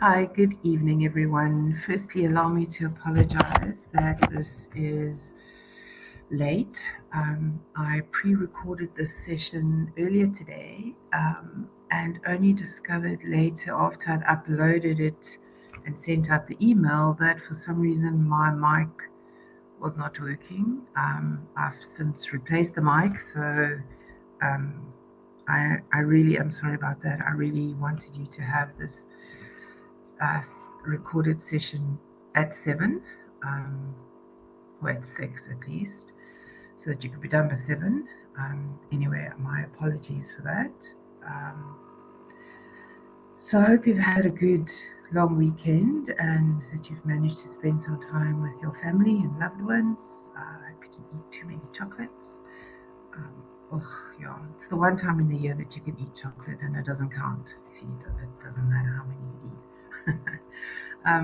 Hi, good evening, everyone. Firstly, allow me to apologize that this is late. I pre-recorded this session earlier today and only discovered later after I'd uploaded it and sent out the email that for some reason my mic was not working. I've since replaced the mic, so um, I really am sorry about that. I really wanted you to have this uh, recorded session at 7, or at 6 at least, so that you could be done by 7. Anyway, my apologies for that. Um, so I hope you've had a good long weekend and that you've managed to spend some time with your family and loved ones. I hope you didn't eat too many chocolates. Yeah, it's the one time in the year that you can eat chocolate and it doesn't count. See, it doesn't matter how many you eat.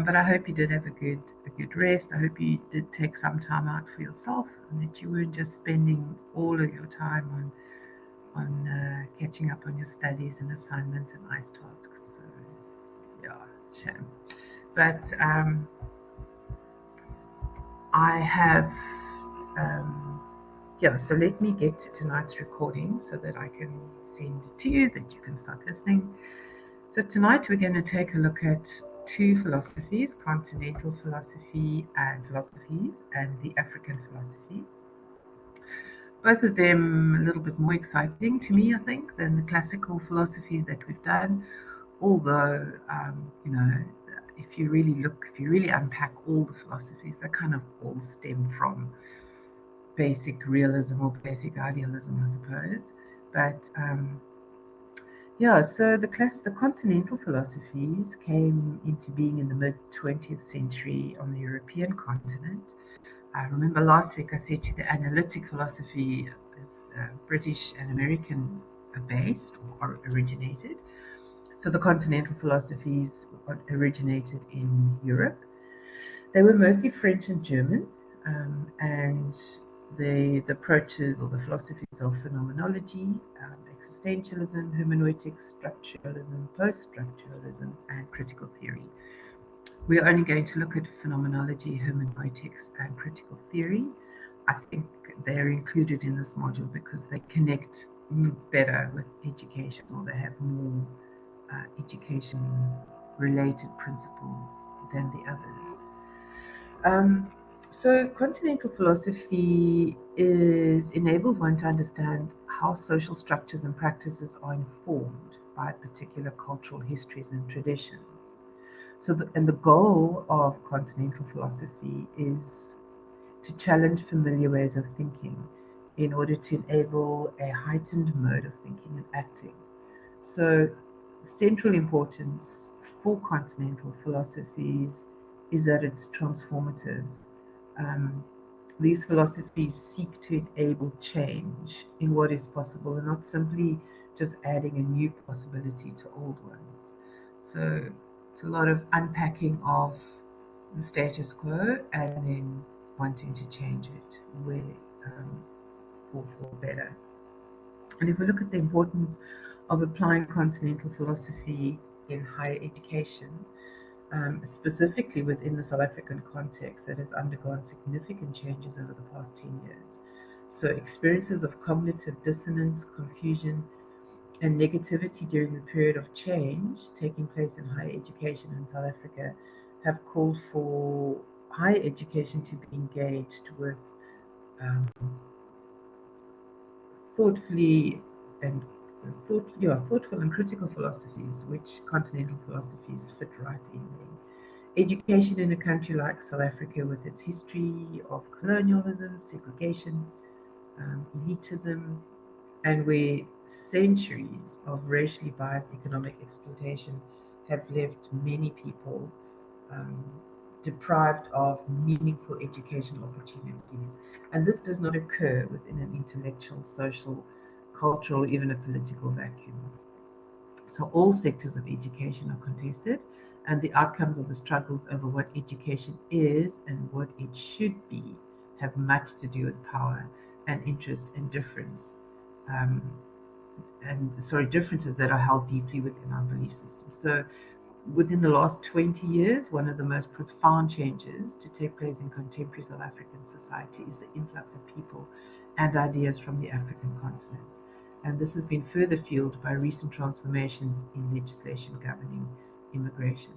But I hope you did have a good rest. I hope you did take some time out for yourself and that you weren't just spending all of your time on catching up on your studies and assignments and ICE tasks. So, yeah, shame. But I have so let me get to tonight's recording so that I can send it to you, that you can start listening. So tonight we're going to take a look at two philosophies, continental philosophy and the African philosophy. Both of them a little bit more exciting to me, I think, than the classical philosophies that we've done. Although, if you really unpack all the philosophies, they kind of all stem from basic realism or basic idealism, I suppose. But so the continental philosophies came into being in the mid-20th century on the European continent. I remember last week I said to the analytic philosophy is British and American based or originated. So the continental philosophies originated in Europe. They were mostly French and German, and the approaches or the philosophies of phenomenology, existentialism, hermeneutics, structuralism, post-structuralism, and critical theory. We're only going to look at phenomenology, hermeneutics, and critical theory. I think they're included in this module because they connect better with education, or they have more education-related principles than the others. So continental philosophy enables one to understand how social structures and practices are informed by particular cultural histories and traditions. So the goal of continental philosophy is to challenge familiar ways of thinking in order to enable a heightened mode of thinking and acting. So central importance for continental philosophies is that it's transformative. Um, these philosophies seek to enable change in what is possible and not simply just adding a new possibility to old ones. So it's a lot of unpacking of the status quo and then wanting to change it for better. And if we look at the importance of applying continental philosophy in higher education, specifically within the South African context that has undergone significant changes over the past 10 years. So experiences of cognitive dissonance, confusion, and negativity during the period of change taking place in higher education in South Africa have called for higher education to be engaged with um, thoughtfully and thoughtful and critical philosophies, which continental philosophies fit right in there. Education in a country like South Africa, with its history of colonialism, segregation, elitism, and where centuries of racially biased economic exploitation have left many people um, deprived of meaningful educational opportunities. And this does not occur within an intellectual, social, cultural, or even a political vacuum. So all sectors of education are contested, and the outcomes of the struggles over what education is and what it should be have much to do with power and interest and difference. Differences that are held deeply within our belief system. So within the last 20 years, one of the most profound changes to take place in contemporary South African society is the influx of people and ideas from the African continent. And this has been further fueled by recent transformations in legislation governing immigration.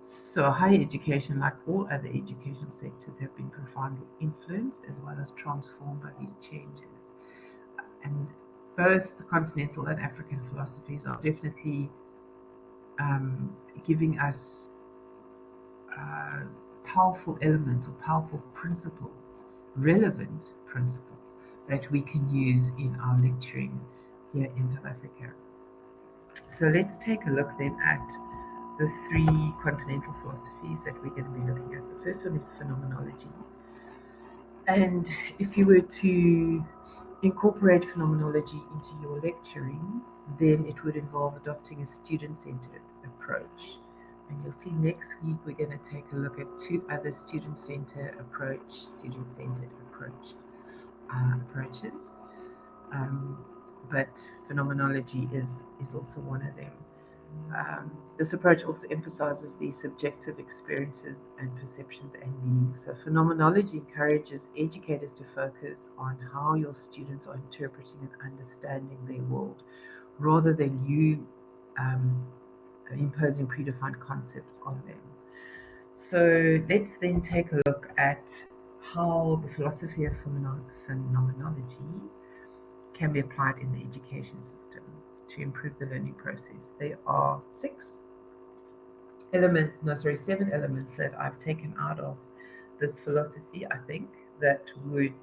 So higher education, like all other educational sectors, have been profoundly influenced as well as transformed by these changes. And both the continental and African philosophies are definitely giving us powerful elements or powerful principles, relevant principles that we can use in our lecturing here in South Africa. So let's take a look then at the three continental philosophies that we're going to be looking at. The first one is phenomenology. And if you were to incorporate phenomenology into your lecturing, then it would involve adopting a student-centered approach. And you'll see next week we're going to take a look at two other student-centered approaches. But phenomenology is also one of them. This approach also emphasizes the subjective experiences and perceptions and meanings. So phenomenology encourages educators to focus on how your students are interpreting and understanding their world, rather than you imposing predefined concepts on them. So let's then take a look at how the philosophy of phenomenology can be applied in the education system to improve the learning process. There are seven elements that I've taken out of this philosophy, I think, that would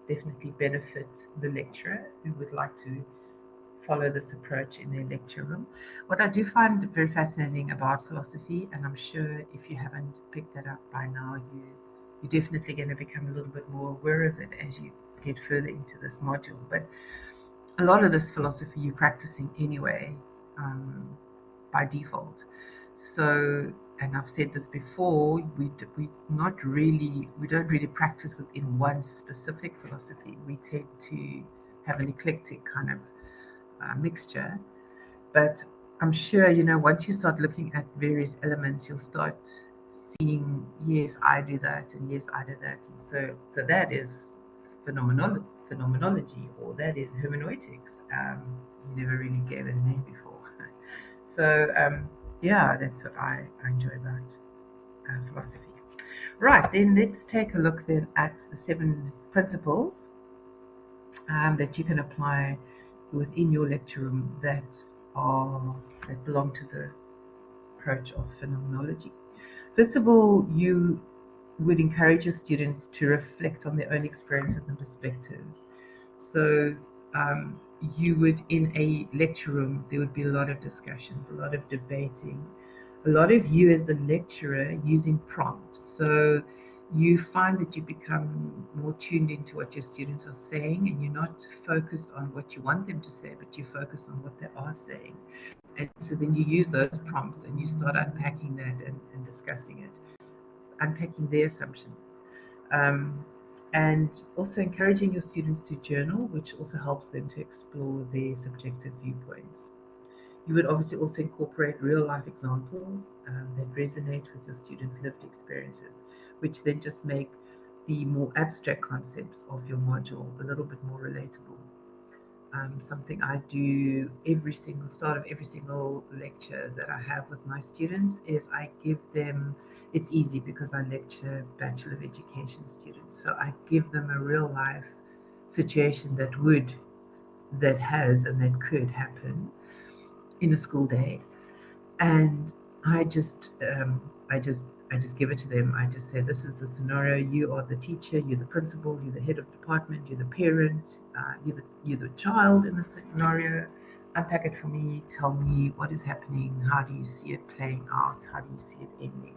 definitely benefit the lecturer who would like to follow this approach in their lecture room. What I do find very fascinating about philosophy, and I'm sure if you haven't picked that up by now, you're definitely going to become a little bit more aware of it as you get further into this module. But a lot of this philosophy you're practicing anyway, by default. So, and I've said this before, we don't really practice within one specific philosophy. We tend to have an eclectic kind of mixture. But I'm sure, once you start looking at various elements, you'll start seeing, yes, I do that, and yes, I do that. And so that is phenomenology, or that is hermeneutics. You never really gave it a name before. So, yeah, that's what I enjoy about philosophy. Right, then let's take a look then at the 7 principles that you can apply within your lecture room that belong to the approach of phenomenology. First of all, you would encourage your students to reflect on their own experiences and perspectives. So you would, in a lecture room, there would be a lot of discussions, a lot of debating, a lot of you as the lecturer using prompts. So you find that you become more tuned into what your students are saying, and you're not focused on what you want them to say, but you focus on what they are saying. And so then you use those prompts and you start unpacking that and discussing it, unpacking their assumptions. And also encouraging your students to journal, which also helps them to explore their subjective viewpoints. You would obviously also incorporate real life examples that resonate with your students' lived experiences, which then just make the more abstract concepts of your module a little bit more relatable. Something I do start of every single lecture that I have with my students is I give them, it's easy because I lecture Bachelor of Education students, so I give them a real life situation that has and that could happen in a school day, and I just give it to them. I just say, this is the scenario. You are the teacher. You're the principal. You're the head of department. You're the parent. You're the child in the scenario. Unpack it for me. Tell me what is happening. How do you see it playing out? How do you see it ending?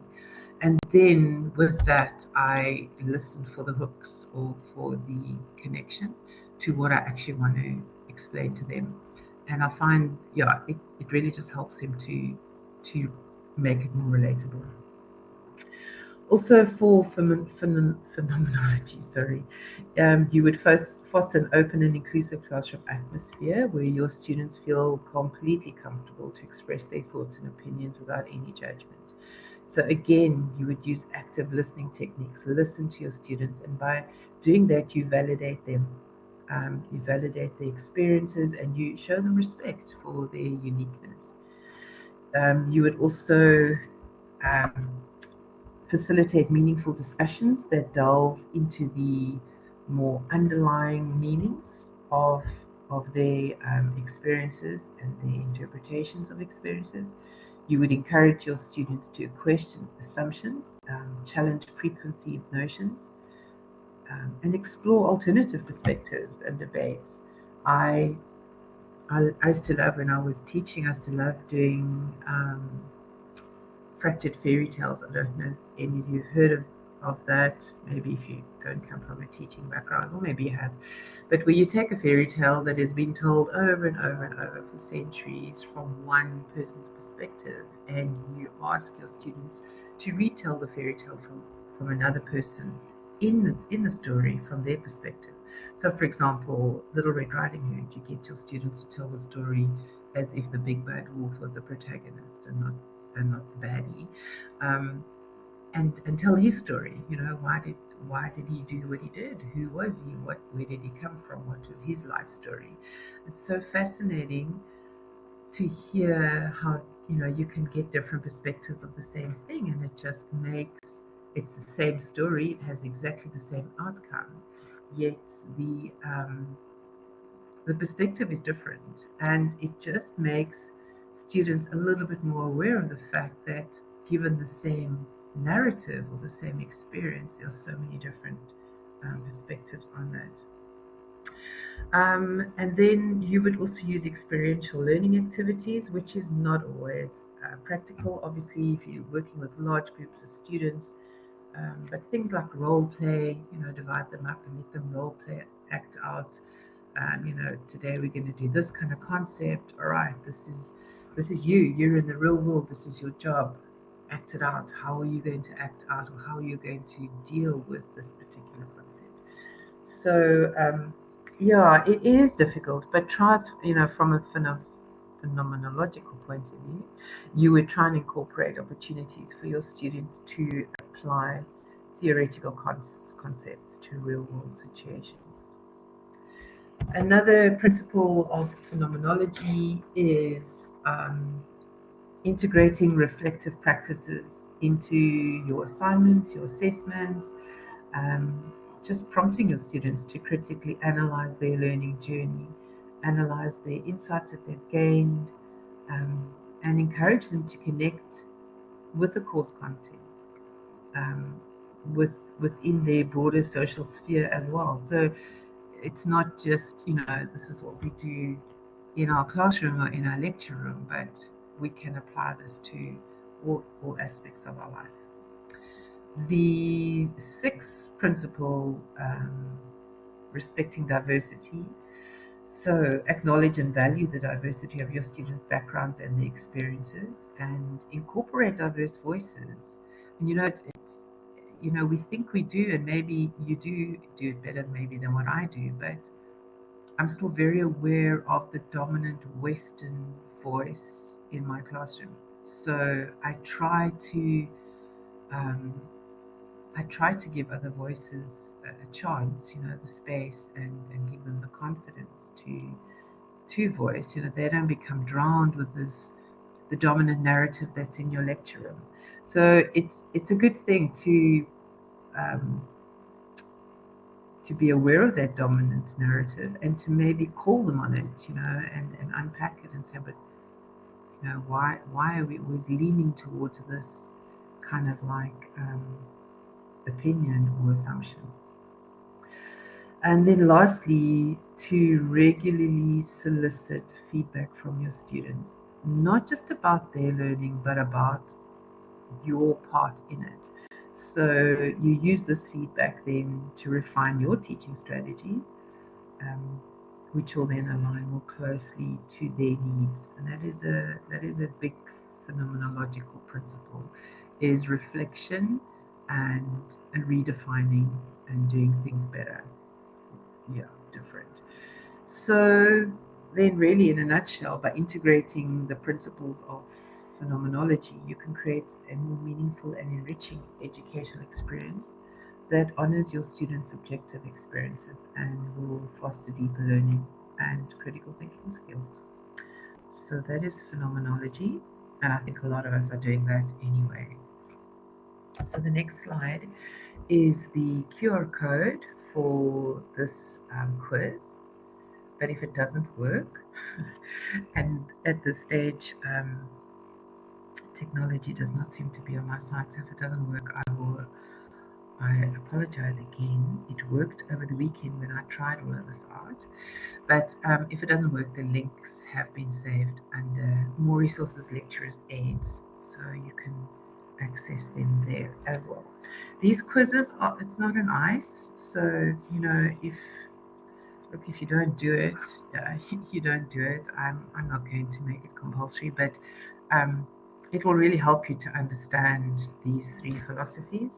And then with that, I listen for the hooks or for the connection to what I actually want to explain to them. And I find, it really just helps them to make it more relatable. Also for phenomenology, you would first foster an open and inclusive classroom atmosphere where your students feel completely comfortable to express their thoughts and opinions without any judgment. So again, you would use active listening techniques. Listen to your students, and by doing that, you validate them. You validate their experiences, and you show them respect for their uniqueness. You would also um, facilitate meaningful discussions that delve into the more underlying meanings of their experiences and their interpretations of experiences. You would encourage your students to question assumptions, challenge preconceived notions, and explore alternative perspectives and debates. I, I used to love when I was teaching. I used to love doing fractured fairy tales. I don't know if any of you have heard of that. Maybe if you don't come from a teaching background, or maybe you have. But where you take a fairy tale that has been told over and over and over for centuries from one person's perspective, and you ask your students to retell the fairy tale from another person in the story from their perspective. So, for example, Little Red Riding Hood, you get your students to tell the story as if the big bad wolf was the protagonist and not the baddie, and tell his story. You know, why did he do what he did? Who was he? Where did he come from? What was his life story? It's so fascinating to hear how you can get different perspectives of the same thing, and it just makes it's the same story. It has exactly the same outcome, yet the perspective is different, and it just makes students a little bit more aware of the fact that given the same narrative or the same experience, there are so many different perspectives on that. And then you would also use experiential learning activities, which is not always practical. Obviously, if you're working with large groups of students, but things like role play, divide them up and let them role play, act out. Today we're going to do this kind of concept. All right, this is you. You're in the real world. This is your job. Act it out. How are you going to act out, or how are you going to deal with this particular concept? So yeah, it is difficult, but try, from a phenomenological point of view, you would try and incorporate opportunities for your students to apply theoretical concepts to real world situations. Another principle of phenomenology is integrating reflective practices into your assignments, your assessments, um, just prompting your students to critically analyze their learning journey, analyze the insights that they've gained, um, and encourage them to connect with the course content, um, with within their broader social sphere as well. So it's not just, this is what we do in our classroom or in our lecture room, but we can apply this to all aspects of our life. The sixth principle, respecting diversity. So acknowledge and value the diversity of your students' backgrounds and their experiences, and incorporate diverse voices. And we think we do, and maybe you do it better maybe than what I do, but I'm still very aware of the dominant Western voice in my classroom. So um, I try to give other voices a chance, the space, and give them the confidence to voice. They don't become drowned with the dominant narrative that's in your lecture room. So it's a good thing um, to be aware of that dominant narrative and to maybe call them on it, and unpack it and say, but why are we always leaning towards this kind of like opinion or assumption? And then lastly, to regularly solicit feedback from your students, not just about their learning, but about your part in it. So you use this feedback then to refine your teaching strategies, which will then align more closely to their needs. And that is a big phenomenological principle, is reflection and redefining and doing things better. Yeah, different. So then really in a nutshell, by integrating the principles of phenomenology, you can create a more meaningful and enriching educational experience that honors your students' subjective experiences and will foster deeper learning and critical thinking skills. So that is phenomenology, and I think a lot of us are doing that anyway. So the next slide is the QR code for this quiz. But if it doesn't work, and at this stage, technology does not seem to be on my side, so if it doesn't work, I apologize again. It worked over the weekend when I tried all of this out. But if it doesn't work, the links have been saved under more resources, lecturers, aids, so you can access them there as well. These quizzes are, it's not an ICE, so if look, if you don't do it, you don't do it. I'm not going to make it compulsory, but um, it will really help you to understand these three philosophies,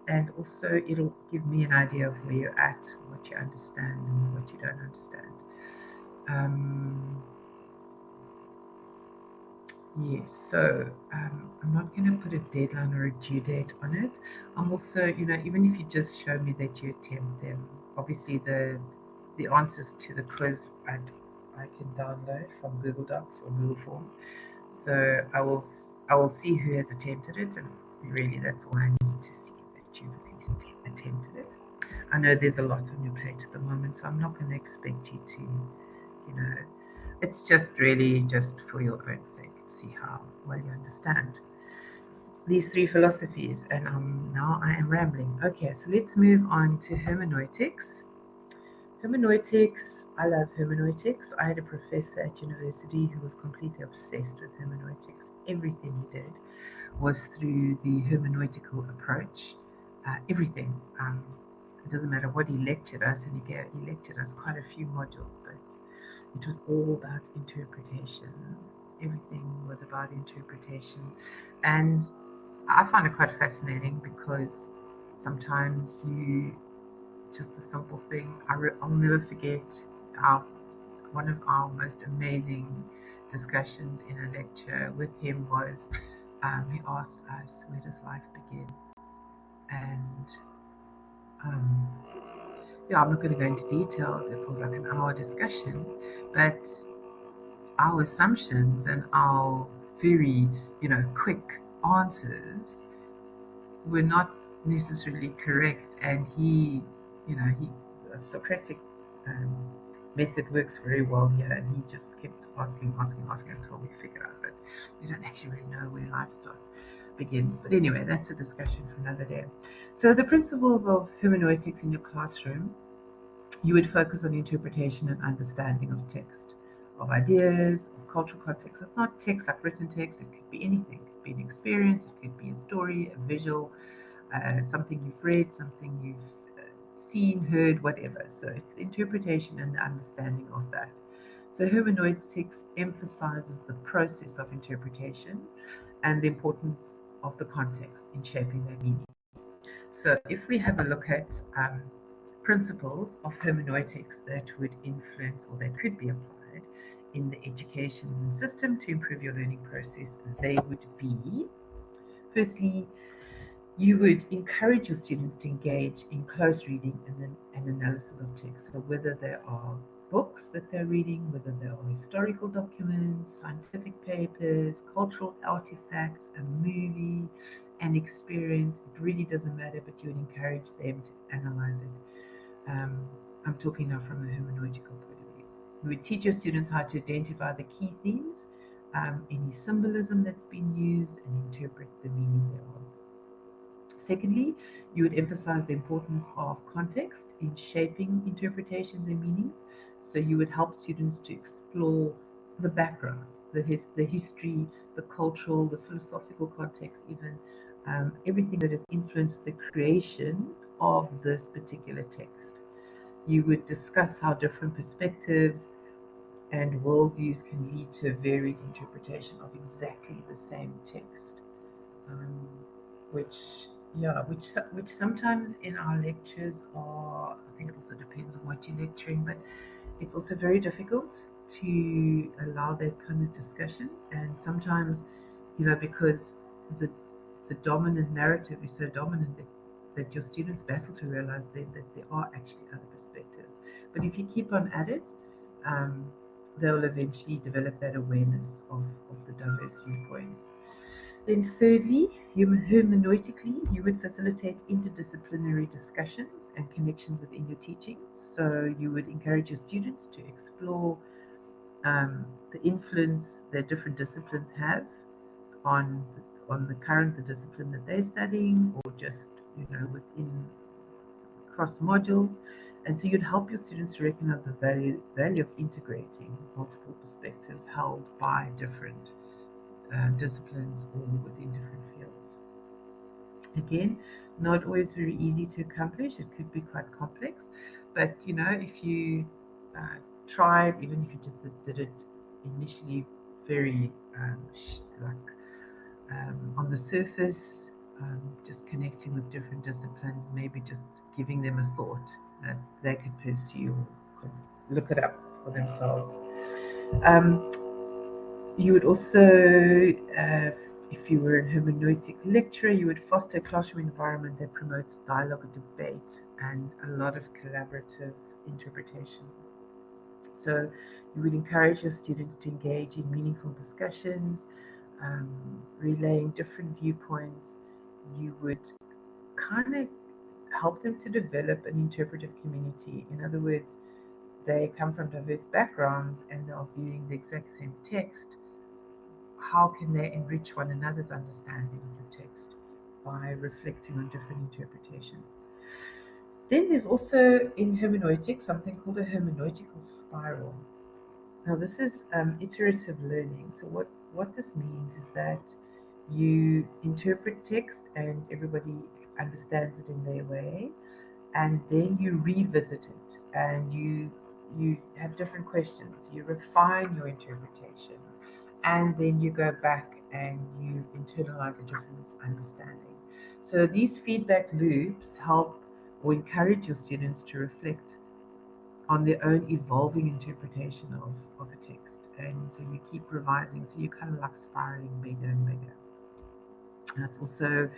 and also it'll give me an idea of where you're at, what you understand, and what you don't understand. Um, yes, so I'm not going to put a deadline or a due date on it. I'm also, even if you just show me that you attempt them, obviously the answers to the quiz I can download from Google Docs or Google Form. So I will see who has attempted it, and really that's all I need to see, that you've at least attempted it. I know there's a lot on your plate at the moment, so I'm not going to expect you to, it's just really just for your own sake to see how well you understand these three philosophies. And now I am rambling. Okay, so let's move on to hermeneutics. Hermeneutics, I love hermeneutics. I had a professor at university who was completely obsessed with hermeneutics. Everything he did was through the hermeneutical approach. Everything. It doesn't matter what he lectured us, and he lectured us quite a few modules, but it was all about interpretation. Everything was about interpretation. And I find it quite fascinating because sometimes just a simple thing. I'll never forget our, one of our most amazing discussions in a lecture with him was he asked us, where does life begin? And um, yeah, I'm not going to go into detail. It was like an hour discussion, but our assumptions and our very, quick answers were not necessarily correct. And he, Socratic um, method works very well here, and he just kept asking until we figured out that we don't actually really know where life begins. But anyway, that's a discussion for another day. So the principles of hermeneutics in your classroom, you would focus on interpretation and understanding of text, of ideas, of cultural context. It's not text like written text, it could be anything. It could be an experience, it could be a story, a visual, something you've read, something you've seen, heard, whatever. So it's the interpretation and the understanding of that. So hermeneutics emphasizes the process of interpretation and the importance of the context in shaping that meaning. So if we have a look at principles of hermeneutics that would influence or that could be applied in the education system to improve your learning process, they would be, firstly, you would encourage your students to engage in close reading and analysis of text. So whether there are books that they're reading, whether there are historical documents, scientific papers, cultural artifacts, a movie, an experience, it really doesn't matter, but you would encourage them to analyze it. I'm talking now from a hermeneutical point of view. You would teach your students how to identify the key themes, any symbolism that's been used, and interpret the meaning thereof. Secondly, you would emphasize the importance of context in shaping interpretations and meanings. So you would help students to explore the background, the history, the cultural, the philosophical context, even everything that has influenced the creation of this particular text. You would discuss how different perspectives and worldviews can lead to a varied interpretation of exactly the same text, um, which Yeah, which sometimes in our lectures are, I think it also depends on what you're lecturing, but it's also very difficult to allow that kind of discussion. And sometimes, because the the dominant narrative is so dominant that your students battle to realize then that there are actually other perspectives. But if you keep on at it, um, they'll eventually develop that awareness of the diverse viewpoints. Then thirdly, hermeneutically, you would facilitate interdisciplinary discussions and connections within your teaching. So you would encourage your students to explore the influence that different disciplines have on the discipline that they're studying, or just within cross modules. And so you'd help your students to recognize the value of integrating multiple perspectives held by different disciplines or within different fields. Again, not always very easy to accomplish. It could be quite complex, but if you uh, tried, even if you just did it initially very like on the surface, just connecting with different disciplines, maybe just giving them a thought that they could pursue or could look it up for themselves. Um, you would also, if you were a hermeneutic lecturer, you would foster a classroom environment that promotes dialogue and debate and a lot of collaborative interpretation. So you would encourage your students to engage in meaningful discussions, relaying different viewpoints. You would kind of help them to develop an interpretive community. In other words, they come from diverse backgrounds and they are viewing the exact same text. How can they enrich one another's understanding of the text by reflecting on different interpretations? Then there's also in hermeneutics something called a hermeneutical spiral. Now, this is iterative learning. So, what this means is that you interpret text and everybody understands it in their way, and then you revisit it and you have different questions. You refine your interpretation, and then you go back and you internalize a different understanding. So, these feedback loops help or encourage your students to reflect on their own evolving interpretation of a text. And so you keep revising, so you're kind of like spiraling bigger and bigger. And that's also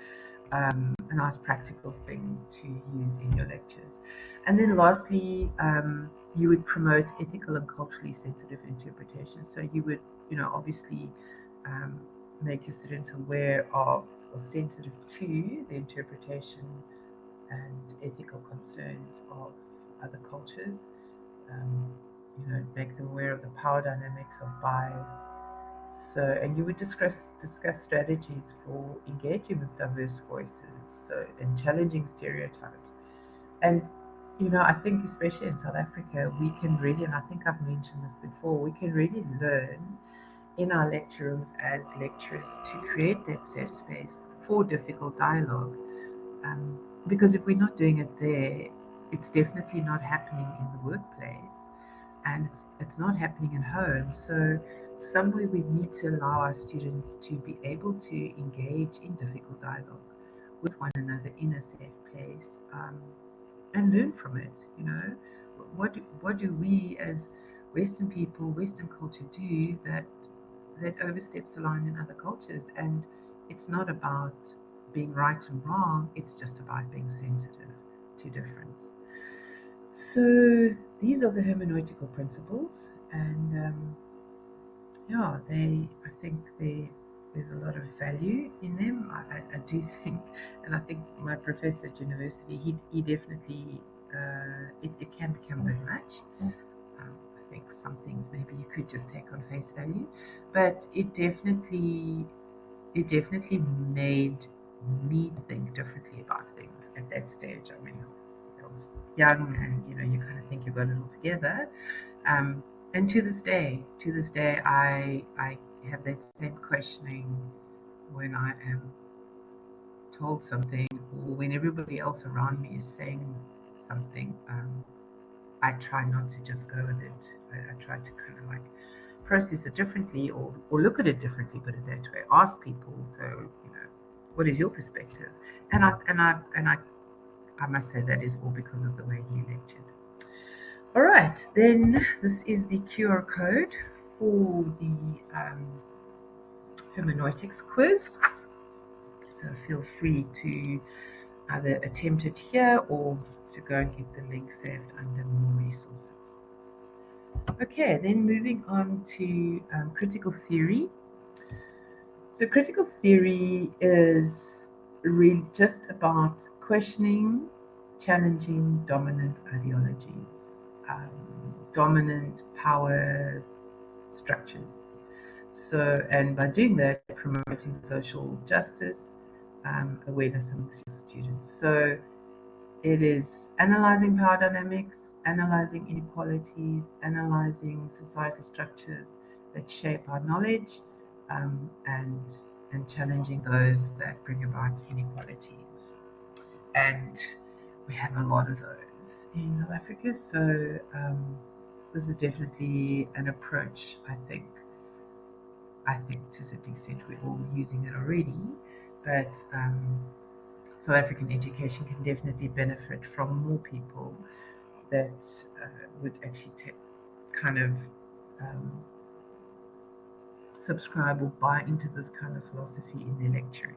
a nice practical thing to use in your lectures. And then lastly, you would promote ethical and culturally sensitive interpretation. So you would, obviously um, make your students aware of or sensitive to the interpretation and ethical concerns of other cultures, um, make them aware of the power dynamics of bias. So, and you would discuss strategies for engaging with diverse voices, so and challenging stereotypes. And I think especially in South Africa, we can really, and I think I've mentioned this before, we can really learn in our lecture rooms as lecturers to create that safe space for difficult dialogue. Um, because if we're not doing it there, it's definitely not happening in the workplace, and it's not happening at home. So somewhere we need to allow our students to be able to engage in difficult dialogue with one another in a safe place, and learn from it. What do we as Western people, Western culture do that oversteps the line in other cultures? And it's not about being right and wrong. It's just about being sensitive to difference. So these are the hermeneutical principles, and yeah, I think there's a lot of value in them. I do think, and I think my professor at university, he definitely, it can become a bit much. I think some things maybe you could just take on face value, but it definitely made me think differently about things at that stage. I mean, I was young, and you kind of think you've got it all together. Um, and to this day, I have that same questioning when I am told something, or when everybody else around me is saying something. I try not to just go with it. I try to kind of like process it differently, or look at it differently, put it that way. Ask people. So, What is your perspective? I must say that is all because of the way he lectured. All right, then this is the QR code for the hermeneutics quiz. So feel free to either attempt it here or to go and get the link saved under more resources. Okay, then moving on to critical theory. So critical theory is really just about questioning, challenging dominant ideologies, dominant power structures. So, and by doing that, promoting social justice, awareness amongst your students. So, it is analyzing power dynamics, analyzing inequalities, analyzing societal structures that shape our knowledge, um, and and challenging those that bring about inequalities. And we have a lot of those in South Africa. So this is definitely an approach. I think to a certain extent we're all using it already, but South African education can definitely benefit from more people that would actually kind of um, subscribe or buy into this kind of philosophy in their lecturing.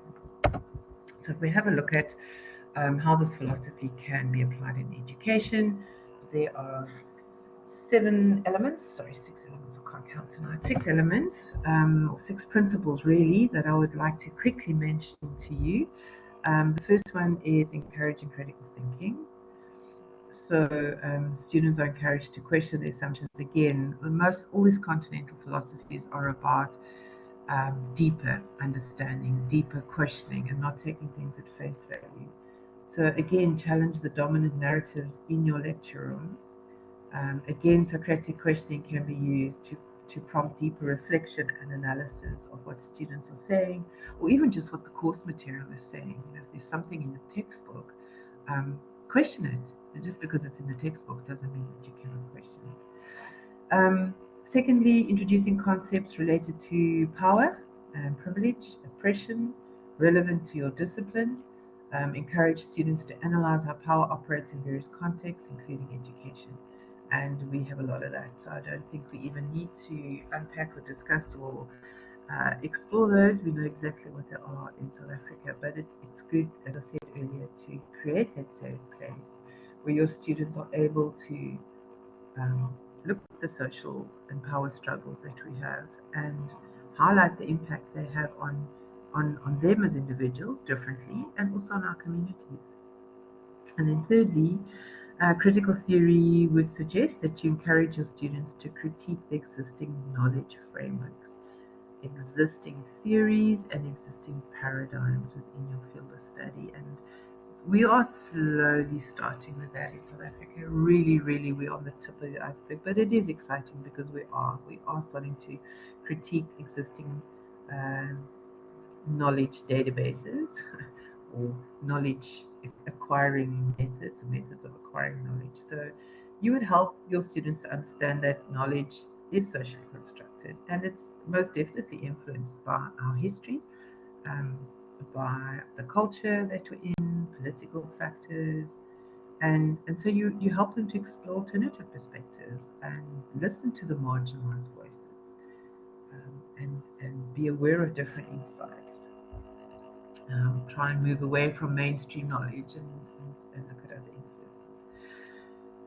So if we have a look at how this philosophy can be applied in education, there are 6 elements, I can't count tonight, 6 elements, or 6 principles really, that I would like to quickly mention to you. The first one is encouraging critical thinking. So students are encouraged to question the assumptions. Again, all these continental philosophies are about deeper understanding, deeper questioning, and not taking things at face value. So again, challenge the dominant narratives in your lecture room. Again, Socratic questioning can be used to prompt deeper reflection and analysis of what students are saying, or even just what the course material is saying. You know, if there's something in the textbook, question it. And just because it's in the textbook doesn't mean that you cannot question it. Secondly, introducing concepts related to power and privilege, oppression, relevant to your discipline. Encourage students to analyze how power operates in various contexts, including education. And we have a lot of that, so I don't think we even need to unpack or discuss or explore those. We know exactly what they are in South Africa, but it's good, as I said earlier, to create that safe place where your students are able to look at the social and power struggles that we have and highlight the impact they have on them as individuals differently and also on our communities. And then thirdly, critical theory would suggest that you encourage your students to critique the existing knowledge frameworks, existing theories, and existing paradigms within your field of study. And we are slowly starting with that in South Africa. Really, really, we're on the tip of the iceberg, but it is exciting because we are starting to critique existing uh, knowledge databases or knowledge acquiring methods of acquiring knowledge. So you would help your students to understand that knowledge is socially constructed and it's most definitely influenced by our history, um, by the culture that we're in, political factors, and so you help them to explore alternative perspectives and listen to the marginalized voices, and be aware of different insights. Try and move away from mainstream knowledge and look at other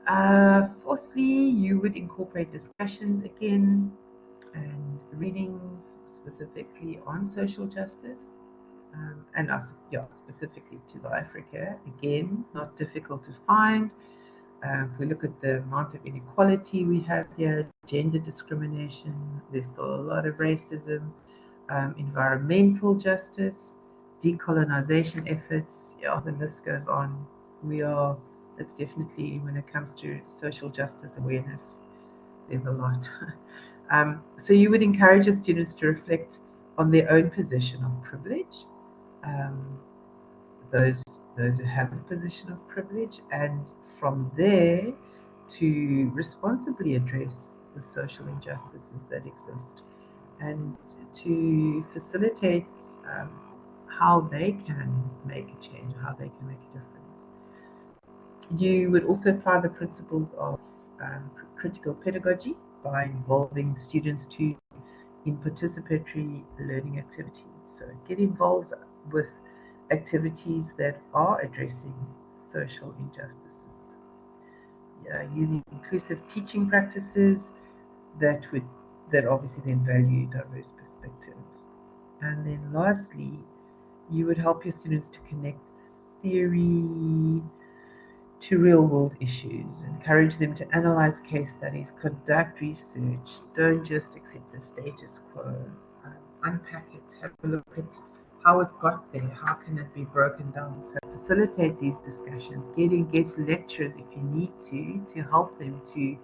influences. Fourthly, you would incorporate discussions again and readings specifically on social justice, and us, yeah, specifically to South Africa. Again, not difficult to find. If we look at the amount of inequality we have here, gender discrimination, there's still a lot of racism, environmental justice, decolonization efforts, yeah, the list goes on. It's definitely, when it comes to social justice awareness, there's a lot. So you would encourage your students to reflect on their own position of privilege, um, those who have a position of privilege, and from there to responsibly address the social injustices that exist and to facilitate um, how they can make a change, how they can make a difference. You would also apply the principles of critical pedagogy by involving students in participatory learning activities. So get involved with activities that are addressing social injustices. Using inclusive teaching practices that obviously then value diverse perspectives. And then lastly, you would help your students to connect theory to real world issues, encourage them to analyze case studies, conduct research, don't just accept the status quo, unpack it, have a look at how it got there, how can it be broken down. So facilitate these discussions, get lecturers if you need to help them to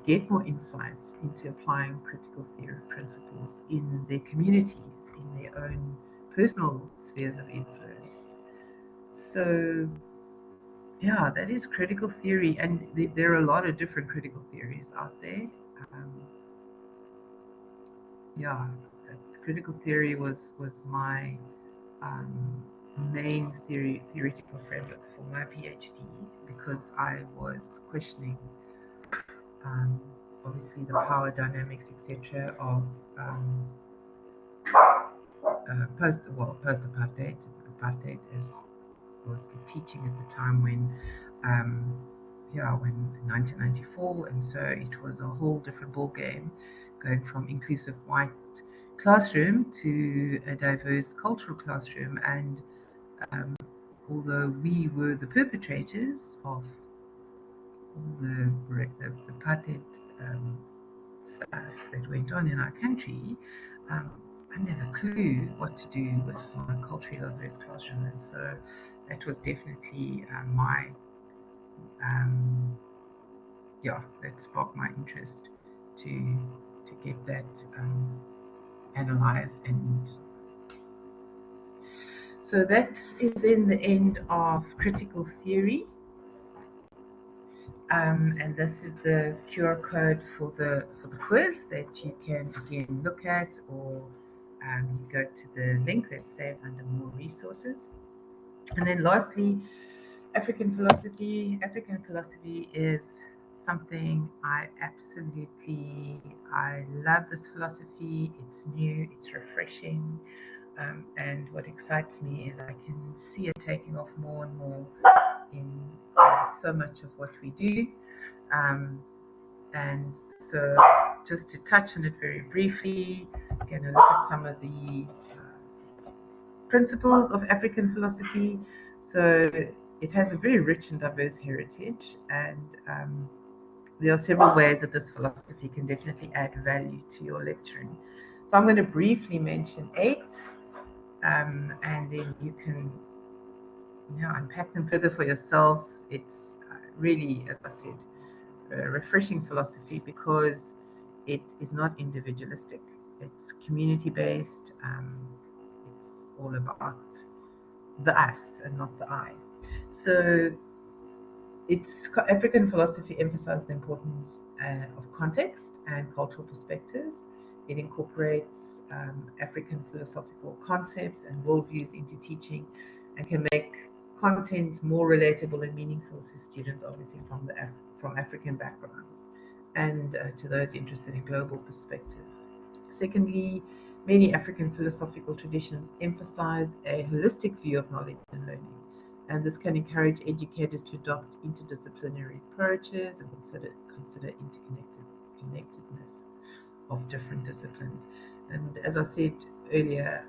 get more insights into applying critical theory principles in their communities, in their own personal spheres of influence. So yeah, that is critical theory, and there are a lot of different critical theories out there. Um, yeah, critical theory was my um, main theoretical framework for my PhD because I was questioning um, obviously the power dynamics, etc., of post apartheid. Apartheid is was the teaching at the time um, when 1994, and so it was a whole different ball game, going from inclusive white classroom to a diverse cultural classroom. And um, although we were the perpetrators of all the apartheid stuff that went on in our country, um, I never a clue what to do with my culturally diverse classroom, and so that was definitely my that sparked my interest to get that analyzed. And so that is then the end of critical theory. And this is the QR code for the quiz that you can again look at, or go to the link that's saved under more resources. And then lastly, African philosophy. African philosophy is something I love this philosophy. It's new, it's refreshing, and what excites me is I can see it taking off more and more in so much of what we do. And so, just to touch on it very briefly, going to look at some of the principles of African philosophy. So it has a very rich and diverse heritage, and there are several ways that this philosophy can definitely add value to your lecturing. So I'm going to briefly mention 8, and then you can unpack them further for yourselves. It's really, as I said, a refreshing philosophy because it is not individualistic. It's community-based. It's all about the us and not the I. So African philosophy emphasizes the importance of context and cultural perspectives. It incorporates African philosophical concepts and worldviews into teaching, and can make content more relatable and meaningful to students, obviously from African backgrounds, and to those interested in global perspectives. Secondly, many African philosophical traditions emphasize a holistic view of knowledge and learning, and this can encourage educators to adopt interdisciplinary approaches and consider interconnectedness of different disciplines. And as I said earlier,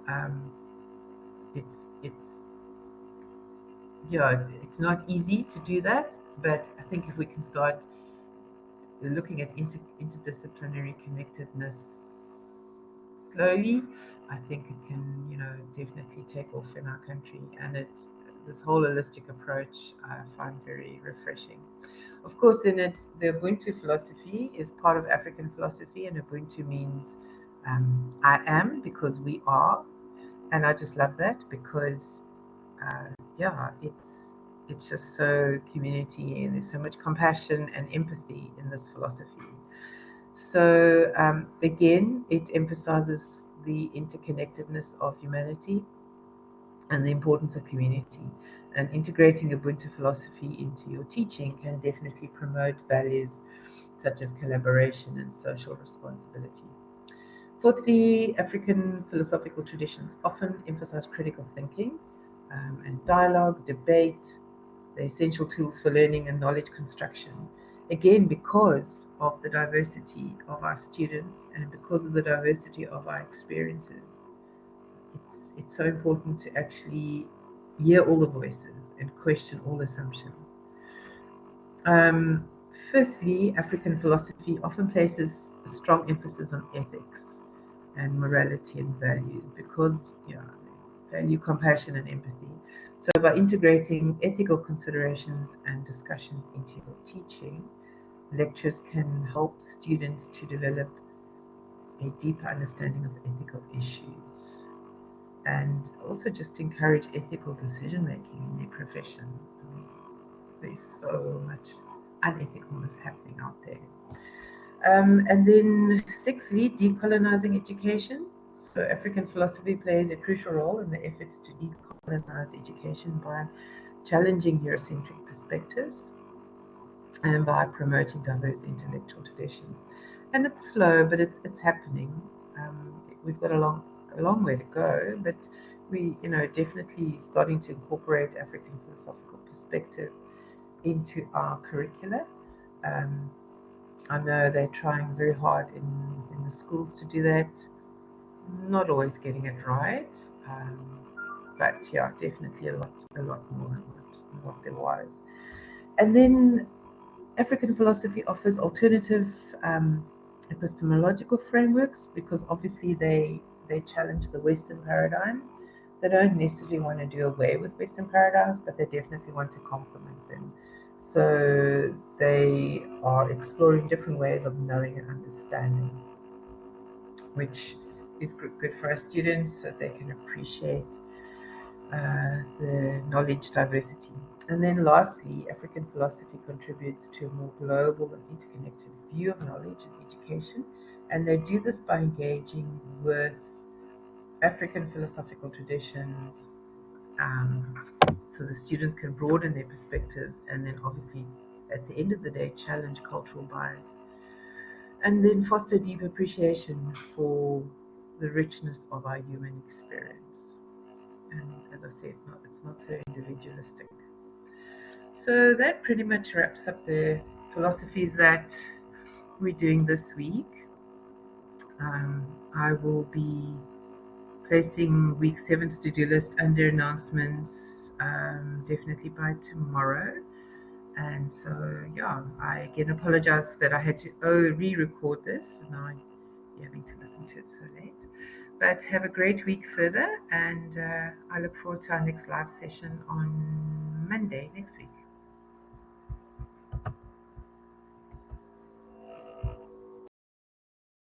it's not easy to do that, but I think if we can start looking at interdisciplinary connectedness slowly, I think it can, definitely take off in our country. And this whole holistic approach I find very refreshing. Of course, then the Ubuntu philosophy is part of African philosophy, and Ubuntu means I am because we are, and I just love that because it's just so community, and there's so much compassion and empathy in this philosophy. So again, it emphasizes the interconnectedness of humanity, and the importance of community. And integrating Ubuntu philosophy into your teaching can definitely promote values such as collaboration and social responsibility. Fourthly, African philosophical traditions often emphasize critical thinking and dialogue, debate. They're essential tools for learning and knowledge construction. Again, because of the diversity of our students and because of the diversity of our experiences, it's so important to actually hear all the voices and question all assumptions. Um, Fifthly, African philosophy often places a strong emphasis on ethics and morality and values because they value compassion and empathy. So, by integrating ethical considerations and discussions into your teaching, lectures can help students to develop a deeper understanding of ethical issues and also just encourage ethical decision making in their profession. I mean, there's so much unethicalness happening out there. And then, sixthly, decolonizing education. So, African philosophy plays a crucial role in the efforts to decolonize education by challenging Eurocentric perspectives and by promoting diverse intellectual traditions. And it's slow, but it's happening. We've got a long way to go, but we, definitely starting to incorporate African philosophical perspectives into our curricula. Um, I know they're trying very hard in the schools to do that. Not always getting it right, but yeah, definitely a lot more than what there was. And then African philosophy offers alternative epistemological frameworks because obviously they challenge the Western paradigms. They don't necessarily want to do away with Western paradigms, but they definitely want to complement them. So they are exploring different ways of knowing and understanding, which is good for our students so they can appreciate the knowledge diversity. And then lastly, African philosophy contributes to a more global and interconnected view of knowledge and education. And they do this by engaging with African philosophical traditions, um, so the students can broaden their perspectives and then obviously at the end of the day challenge cultural bias and then foster deep appreciation for the richness of our human experience. And as I said, it's not so individualistic. So that pretty much wraps up the philosophies that we're doing this week. I will be placing week 7's to-do list under announcements definitely by tomorrow. And so, yeah, I again apologize that I had to re-record this. Now you're having to listen to it so late. But have a great week further, and I look forward to our next live session on Monday next week.